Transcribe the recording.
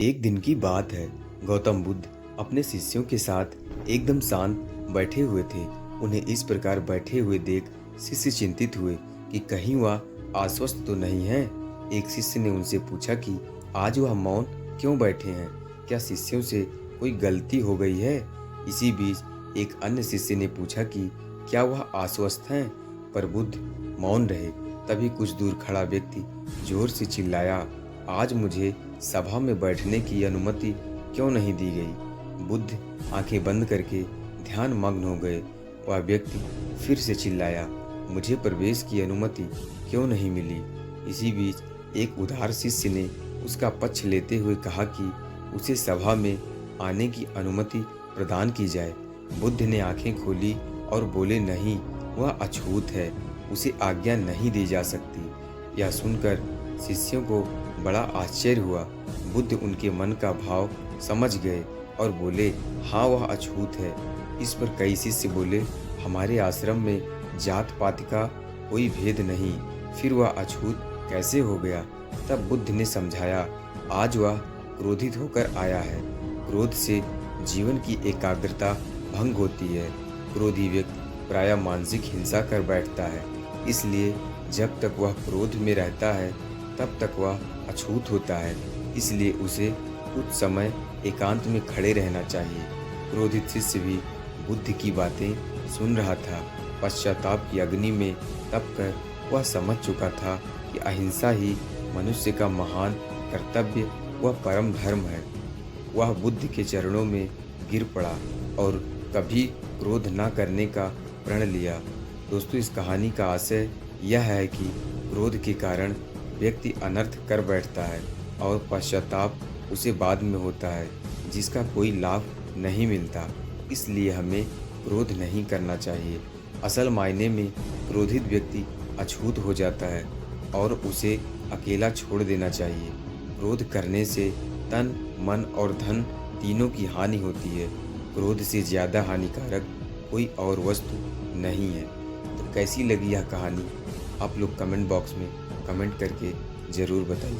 एक दिन की बात है। गौतम बुद्ध अपने शिष्यों के साथ एकदम शांत बैठे हुए थे। उन्हें इस प्रकार बैठे हुए देख शिष्य चिंतित हुए कि कहीं वह आश्वस्त तो नहीं है। एक शिष्य ने उनसे पूछा कि आज वह मौन क्यों बैठे हैं? क्या शिष्यों से कोई गलती हो गई है? इसी बीच एक अन्य शिष्य ने पूछा कि क्या वह आश्वस्त हैं? पर बुद्ध मौन रहे। तभी कुछ दूर खड़ा व्यक्ति जोर से चिल्लाया, आज मुझे सभा में बैठने की अनुमति क्यों नहीं दी गई? बुद्ध आंखें बंद करके ध्यान मग्न हो गए। वह व्यक्ति फिर से चिल्लाया, मुझे प्रवेश की अनुमति क्यों नहीं मिली? इसी बीच एक उदार शिष्य ने उसका पक्ष लेते हुए कहा कि उसे सभा में आने की अनुमति प्रदान की जाए। बुद्ध ने आंखें खोली और बोले, नहीं, वह अछूत है, उसे आज्ञा नहीं दी जा सकती। यह सुनकर शिष्यों को बड़ा आश्चर्य हुआ। बुद्ध उनके मन का भाव समझ गए और बोले, हाँ, वह अछूत है। इस पर कई शिष्य बोले, हमारे आश्रम में जात पात का कोई भेद नहीं, फिर वह अछूत कैसे हो गया? तब बुद्ध ने समझाया, आज वह क्रोधित होकर आया है। क्रोध से जीवन की एकाग्रता भंग होती है। क्रोधी व्यक्ति प्रायः मानसिक हिंसा कर बैठता है। इसलिए जब तक वह क्रोध में रहता है तब तक वह अछूत होता है। इसलिए उसे कुछ समय एकांत में खड़े रहना चाहिए। क्रोधित शिष्य भी बुद्ध की बातें सुन रहा था। पश्चाताप की अग्नि में तप कर वह समझ चुका था कि अहिंसा ही मनुष्य का महान कर्तव्य व परम धर्म है। वह बुद्ध के चरणों में गिर पड़ा और कभी क्रोध न करने का प्रण लिया। दोस्तों, इस कहानी का आशय यह है कि क्रोध के कारण व्यक्ति अनर्थ कर बैठता है और पश्चाताप उसे बाद में होता है, जिसका कोई लाभ नहीं मिलता। इसलिए हमें क्रोध नहीं करना चाहिए। असल मायने में क्रोधित व्यक्ति अछूत हो जाता है और उसे अकेला छोड़ देना चाहिए। क्रोध करने से तन, मन और धन तीनों की हानि होती है। क्रोध से ज़्यादा हानिकारक कोई और वस्तु नहीं है। तो कैसी लगी यह कहानी? आप लोग कमेंट बॉक्स में कमेंट करके ज़रूर बताइए।